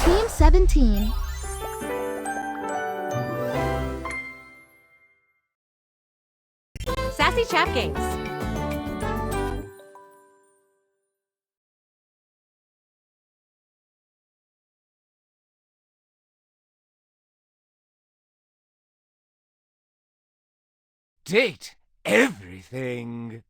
Team 17. Sassy Chat Games. Date everything.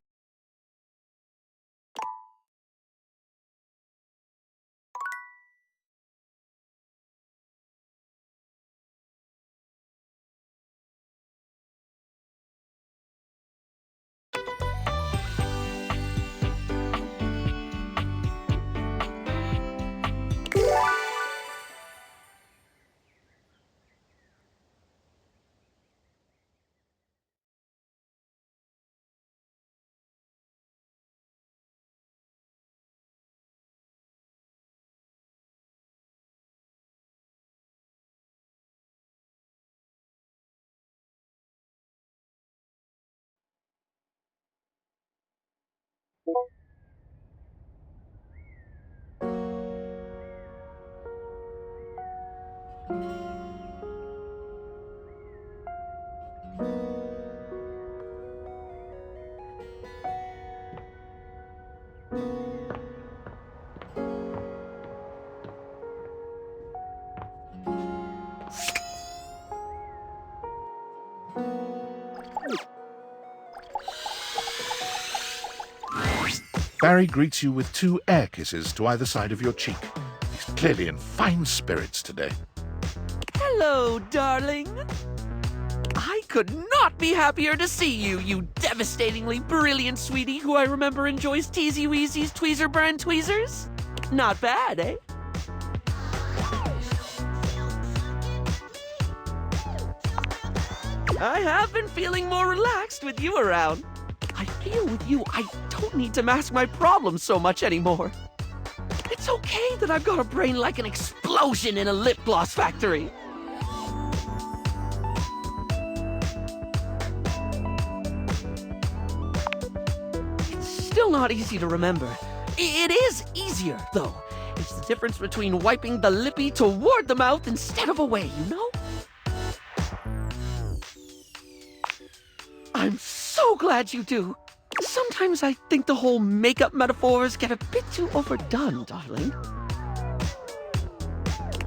Barry greets you with 2 air kisses to either side of your cheek. He's clearly in fine spirits today. Hello, darling. I could not be happier to see you, you devastatingly brilliant sweetie who I remember enjoys Teasy Weezy's Tweezer brand tweezers. Not bad, eh? I have been feeling more relaxed with you around. I feel with you I don't need to mask my problems so much anymore. It's okay that I've got a brain like an explosion in a lip gloss factory. It's still not easy to remember. It is easier, though. It's the difference between wiping the lippy toward the mouth instead of away, you know? I'm so glad you do. Sometimes I think the whole makeup metaphors get a bit too overdone, darling.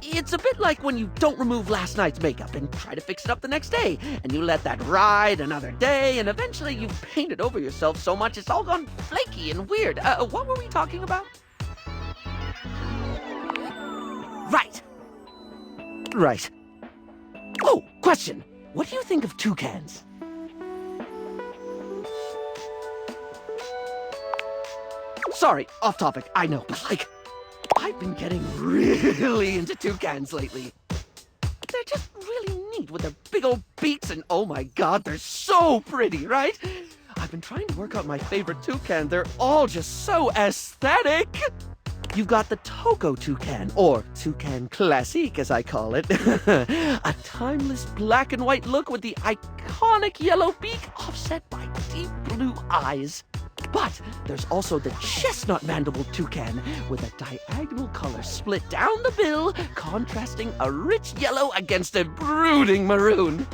It's a bit like when you don't remove last night's makeup and try to fix it up the next day, and you let that ride another day, and eventually you've painted over yourself so much it's all gone flaky and weird. What were we talking about? Right. Oh, question. What do you think of toucans? Sorry, off topic, I know, but I've been getting really into toucans lately. They're just really neat with their big old beaks and oh my god, they're so pretty, right? I've been trying to work out my favorite toucan. They're all just so aesthetic. You've got the Toko toucan, or Toucan Classique as I call it. A timeless black and white look with the iconic yellow beak offset by deep blue eyes. But there's also the chestnut mandible toucan with a diagonal color split down the bill, contrasting a rich yellow against a brooding maroon.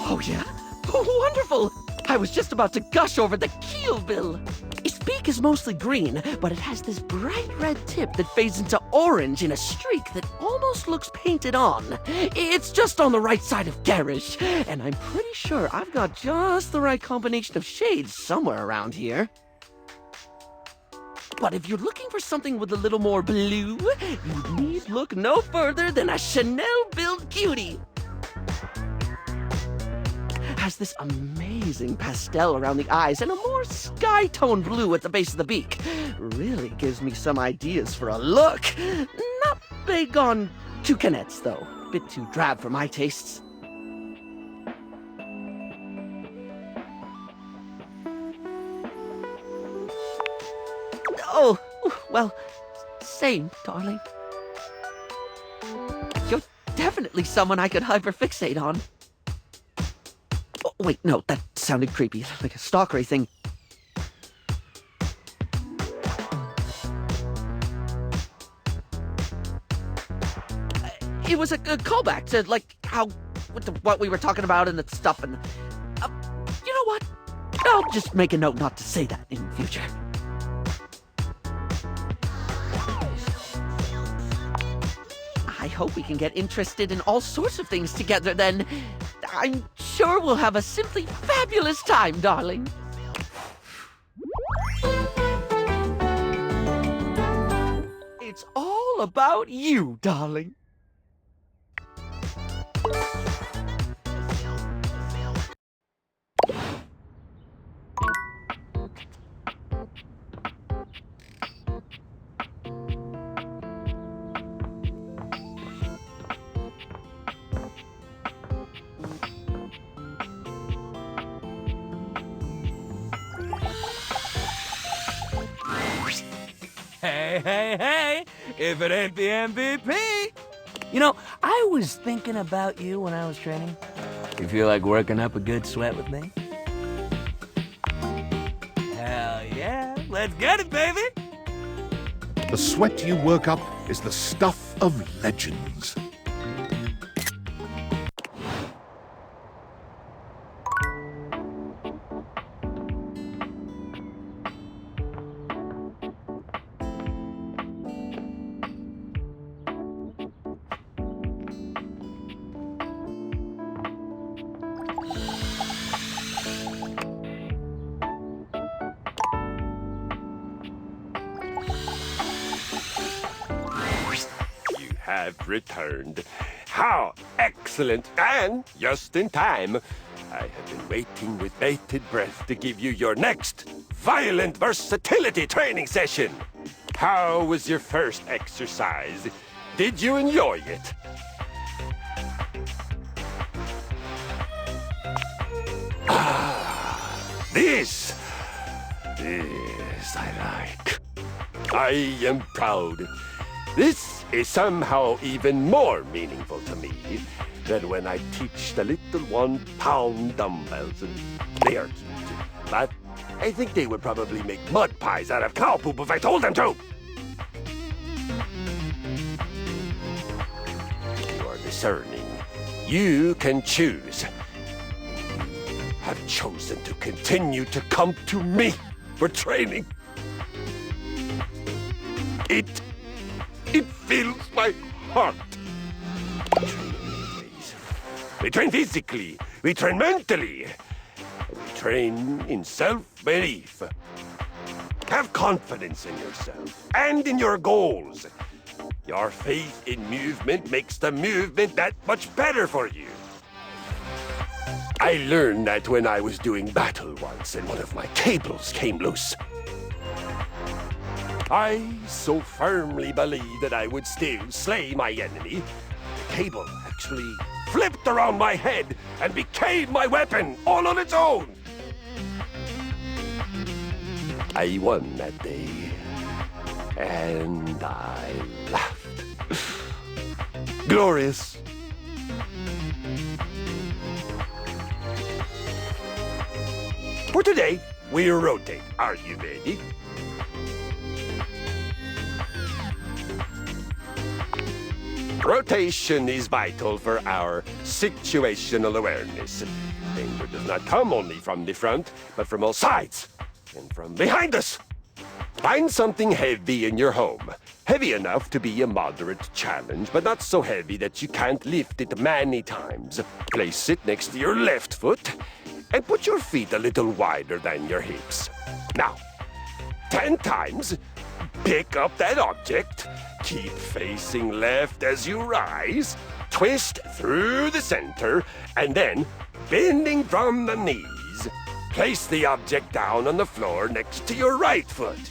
Oh yeah? Oh, wonderful! I was just about to gush over the keelbill. Its beak is mostly green, but it has this bright red tip that fades into orange in a streak that almost looks painted on. It's just on the right side of garish, and I'm pretty sure I've got just the right combination of shades somewhere around here. But if you're looking for something with a little more blue, you need look no further than a Chanel-built cutie. Has this amazing pastel around the eyes and a more sky-tone blue at the base of the beak. Really gives me some ideas for a look. Not big on toucanettes, though. Bit too drab for my tastes. Oh, well, same, darling. You're definitely someone I could hyperfixate on. Oh, wait, no, that sounded creepy, like a stalkery thing. It was a callback to, like, how, what we were talking about and the stuff, and, you know what? I'll just make a note not to say that in the future. I hope we can get interested in all sorts of things together then. I'm sure we'll have a simply fabulous time, darling. It's all about you, darling. Hey, hey, hey! If it ain't the MVP! You know, I was thinking about you when I was training. You feel like working up a good sweat with me? Hell yeah! Let's get it, baby! The sweat you work up is the stuff of legends. Have returned. How excellent, and just in time. I have been waiting with bated breath to give you your next violent versatility training session. How was your first exercise? Did you enjoy it? This I like. I am proud. This is somehow even more meaningful to me than when I teach the little 1-pound dumbbells. They are cute, but I think they would probably make mud pies out of cow poop if I told them to. You are discerning. You can choose. You have chosen to continue to come to me for training. It fills my heart. We train in many ways. We train physically. We train mentally. We train in self-belief. Have confidence in yourself and in your goals. Your faith in movement makes the movement that much better for you. I learned that when I was doing battle once and one of my cables came loose. I so firmly believed that I would still slay my enemy. The cable actually flipped around my head and became my weapon all on its own. I won that day, and I laughed. Glorious. For today, we rotate. Are you ready? Rotation is vital for our situational awareness. Danger does not come only from the front, but from all sides and from behind us. Find something heavy in your home. Heavy enough to be a moderate challenge, but not so heavy that you can't lift it many times. Place it next to your left foot and put your feet a little wider than your hips. Now, 10 times, pick up that object, keep facing left as you rise, twist through the center, and then, bending from the knees, place the object down on the floor next to your right foot.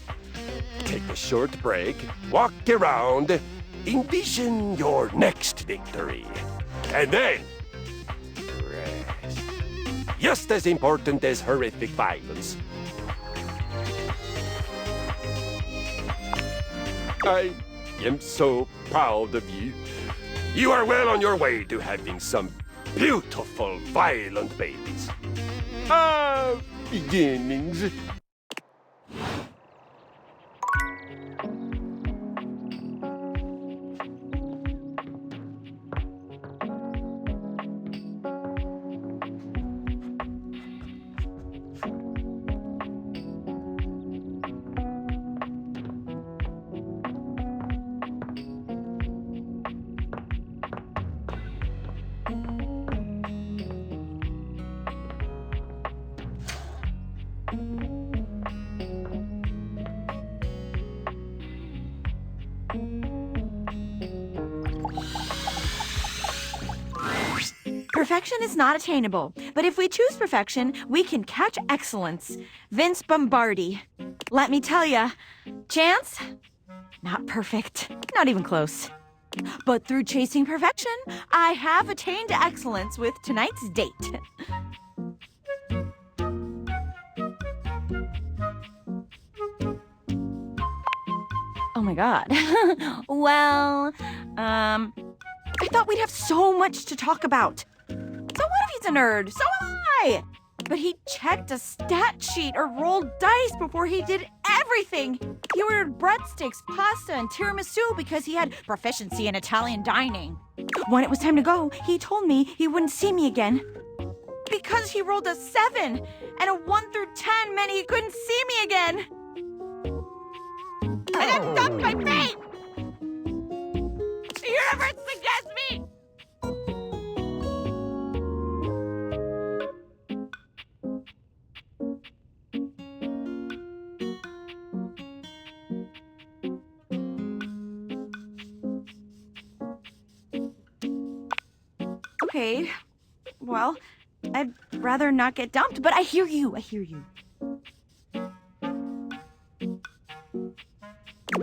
Take a short break, walk around, envision your next victory, and then rest. Just as important as horrific violence. I am so proud of you. You are well on your way to having some beautiful, violent babies. Beginnings. Perfection is not attainable, but if we choose perfection, we can catch excellence. Vince Bombardi. Let me tell ya, Chance? Not perfect. Not even close. But through chasing perfection, I have attained excellence with tonight's date. Oh my god. Well, I thought we'd have so much to talk about. So what if he's a nerd? So am I! But he checked a stat sheet or rolled dice before he did everything. He ordered breadsticks, pasta, and tiramisu because he had proficiency in Italian dining. When it was time to go, he told me he wouldn't see me again. Because he rolled a 7, and a 1 through 10 meant he couldn't see me again. I got dumped by fate! The universe suggests me! Okay, well, I'd rather not get dumped, but I hear you, I hear you.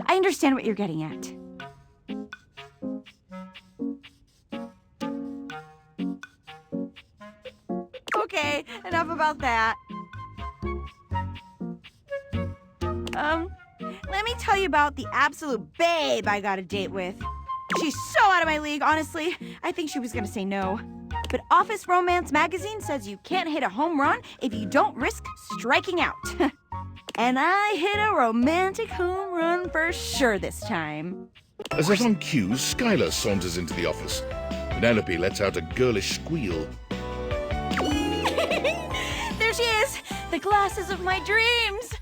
I understand what you're getting at. Okay, enough about that. Let me tell you about the absolute babe I got a date with. She's so out of my league, honestly. I think she was gonna say no. But Office Romance magazine says you can't hit a home run if you don't risk striking out. And I hit a romantic home run for sure this time. As if on cue, Skylar saunters into the office. Penelope lets out a girlish squeal. There she is! The glasses of my dreams!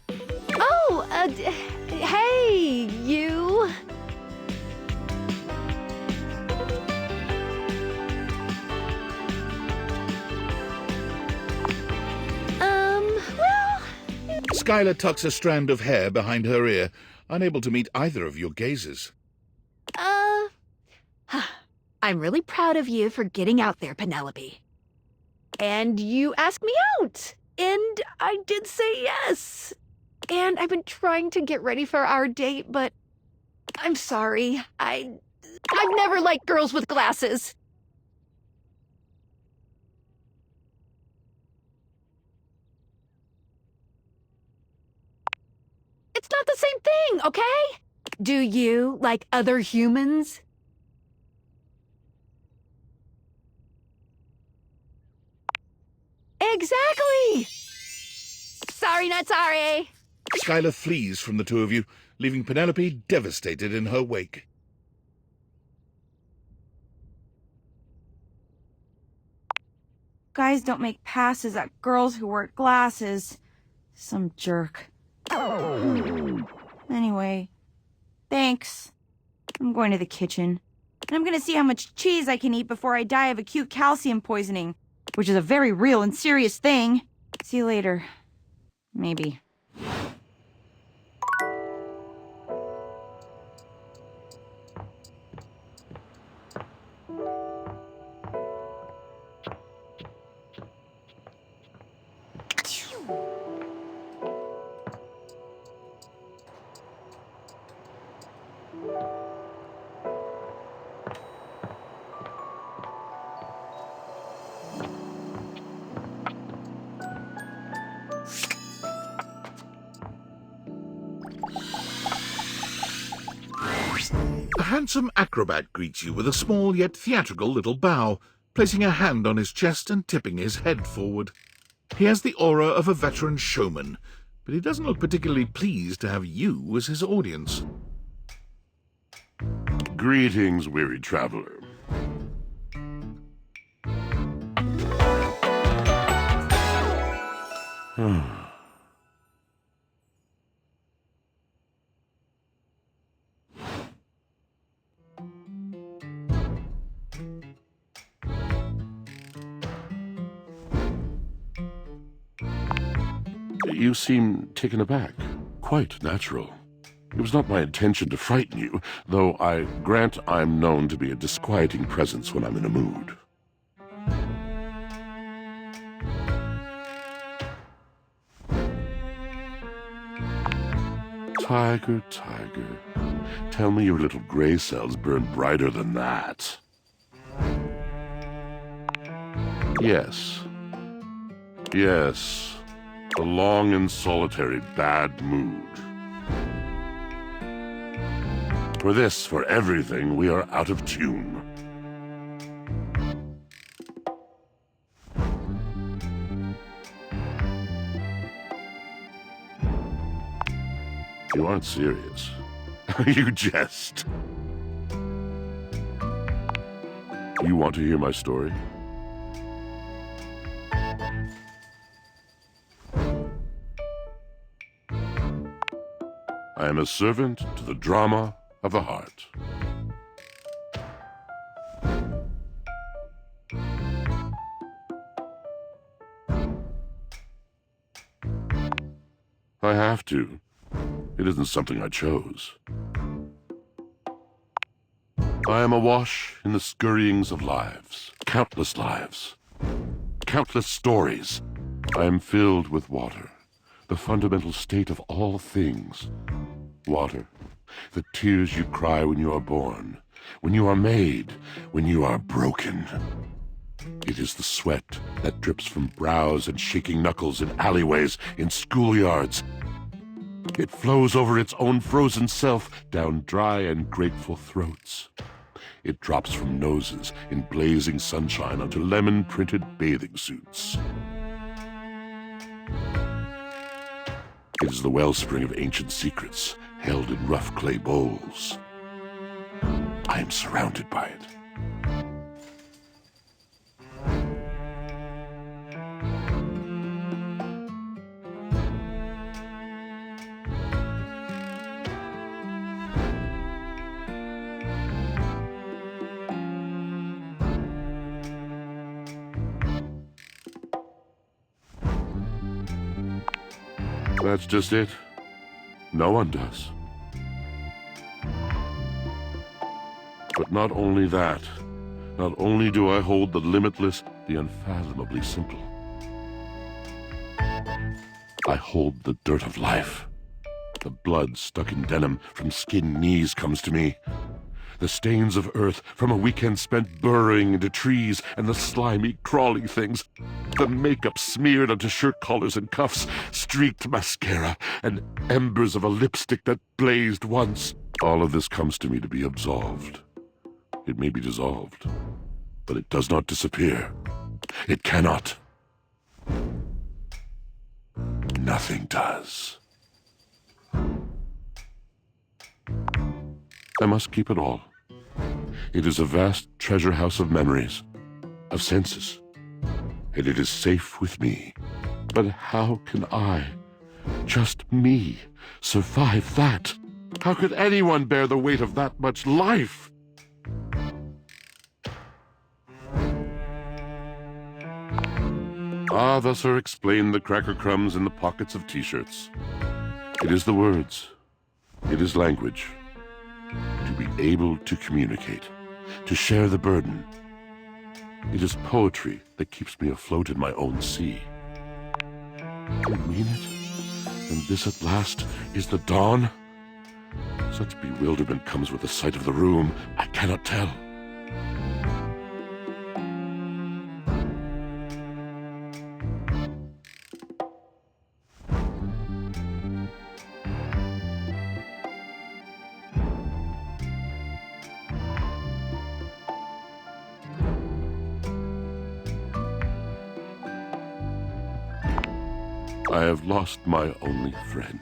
Oh, hey, you. Well... Skylar tucks a strand of hair behind her ear, unable to meet either of your gazes. I'm really proud of you for getting out there, Penelope. And you asked me out, and I did say yes. And I've been trying to get ready for our date, but I'm sorry. I've never liked girls with glasses. It's not the same thing, okay? Do you like other humans? Exactly! Sorry, not sorry. Skylar flees from the two of you, leaving Penelope devastated in her wake. guys don't make passes at girls who wear glasses. Some jerk. Anyway, thanks. I'm going to the kitchen. And I'm gonna see how much cheese I can eat before I die of acute calcium poisoning, which is a very real and serious thing. See you later. Maybe. A handsome acrobat greets you with a small yet theatrical little bow, placing a hand on his chest and tipping his head forward. He has the aura of a veteran showman, but he doesn't look particularly pleased to have you as his audience. Greetings, weary traveler. You seem taken aback. Quite natural. It was not my intention to frighten you, though I grant I'm known to be a disquieting presence when I'm in a mood. Tiger, tiger, tell me your little gray cells burn brighter than that. Yes. Yes. A long and solitary bad mood. For this, for everything, we are out of tune. You aren't serious. You jest. You want to hear my story? I am a servant to the drama of the heart. I have to. It isn't something I chose. I am awash in the scurryings of lives, countless stories. I am filled with water, the fundamental state of all things. Water, the tears you cry when you are born, when you are made, when you are broken. It is the sweat that drips from brows and shaking knuckles in alleyways, in schoolyards. It flows over its own frozen self down dry and grateful throats. It drops from noses in blazing sunshine onto lemon-printed bathing suits. It is the wellspring of ancient secrets held in rough clay bowls. I am surrounded by it. That's just it. No one does. But not only that, not only do I hold the limitless, the unfathomably simple, I hold the dirt of life. The blood stuck in denim from skinned knees comes to me. The stains of earth from a weekend spent burrowing into trees, and the slimy, crawly things. The makeup smeared onto shirt collars and cuffs, streaked mascara, and embers of a lipstick that blazed once. All of this comes to me to be absolved. It may be dissolved, but it does not disappear. It cannot. Nothing does. I must keep it all. It is a vast treasure house of memories, of senses, and it is safe with me. But how can I, just me, survive that? How could anyone bear the weight of that much life? Ah, thus are explained the cracker crumbs in the pockets of t-shirts. It is the words. It is language. To be able to communicate. To share the burden. It is poetry that keeps me afloat in my own sea. Do you mean it? And this at last is the dawn? Such bewilderment comes with the sight of the room, I cannot tell. I have lost my only friend.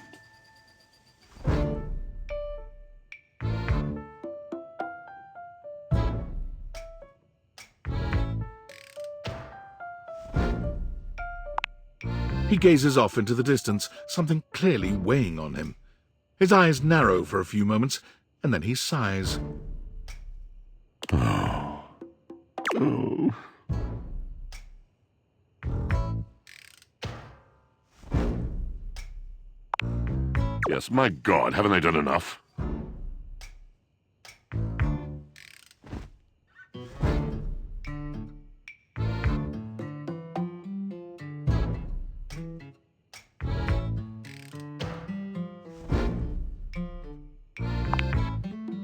He gazes off into the distance, something clearly weighing on him. His eyes narrow for a few moments, and then he sighs. Oh. Oh. Yes, my God, haven't I done enough?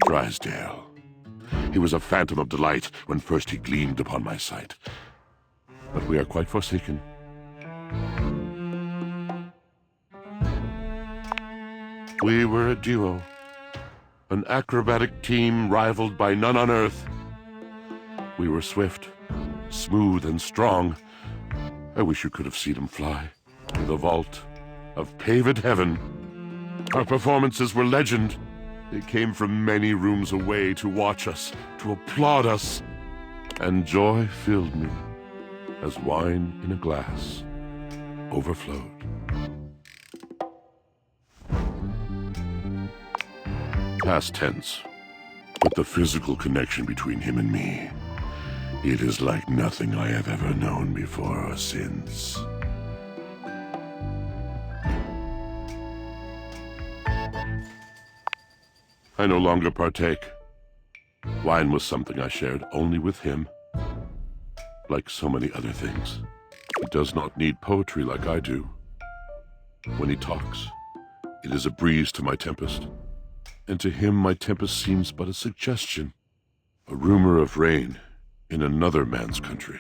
Drysdale. He was a phantom of delight when first he gleamed upon my sight. But we are quite forsaken. We were a duo. An acrobatic team rivaled by none on Earth. We were swift, smooth, and strong. I wish you could have seen him fly to the vault of paved heaven. Our performances were legend. They came from many rooms away to watch us, to applaud us. And joy filled me as wine in a glass overflowed. Past tense, but the physical connection between him and me, it is like nothing I have ever known before or since. I no longer partake. Wine was something I shared only with him. Like so many other things, he does not need poetry like I do. When he talks, it is a breeze to my tempest. And to him my tempest seems but a suggestion, a rumor of rain in another man's country.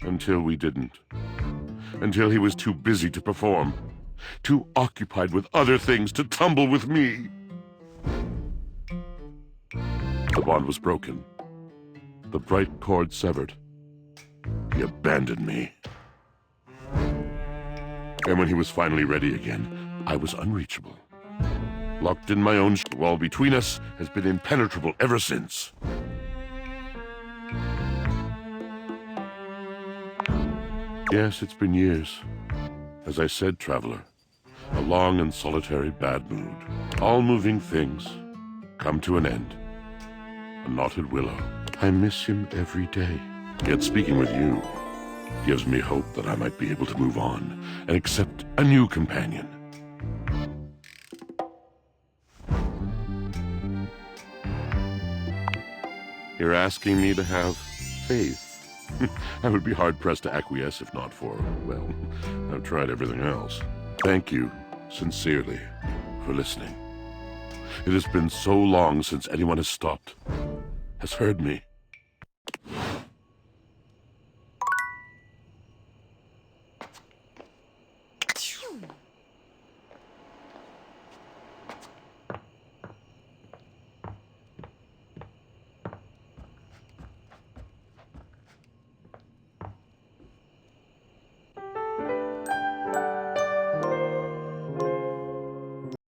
Until we didn't. Until he was too busy to perform, too occupied with other things to tumble with me. The bond was broken. The bright cord severed. He abandoned me. And when he was finally ready again, I was unreachable. Locked in my own wall between us has been impenetrable ever since. Yes, it's been years. As I said, traveler, a long and solitary bad mood. All moving things come to an end. A knotted willow. I miss him every day. Yet speaking with you gives me hope that I might be able to move on and accept a new companion. You're asking me to have faith. I would be hard-pressed to acquiesce if not for, well, I've tried everything else. Thank you, sincerely, for listening. It has been so long since anyone has stopped, has heard me.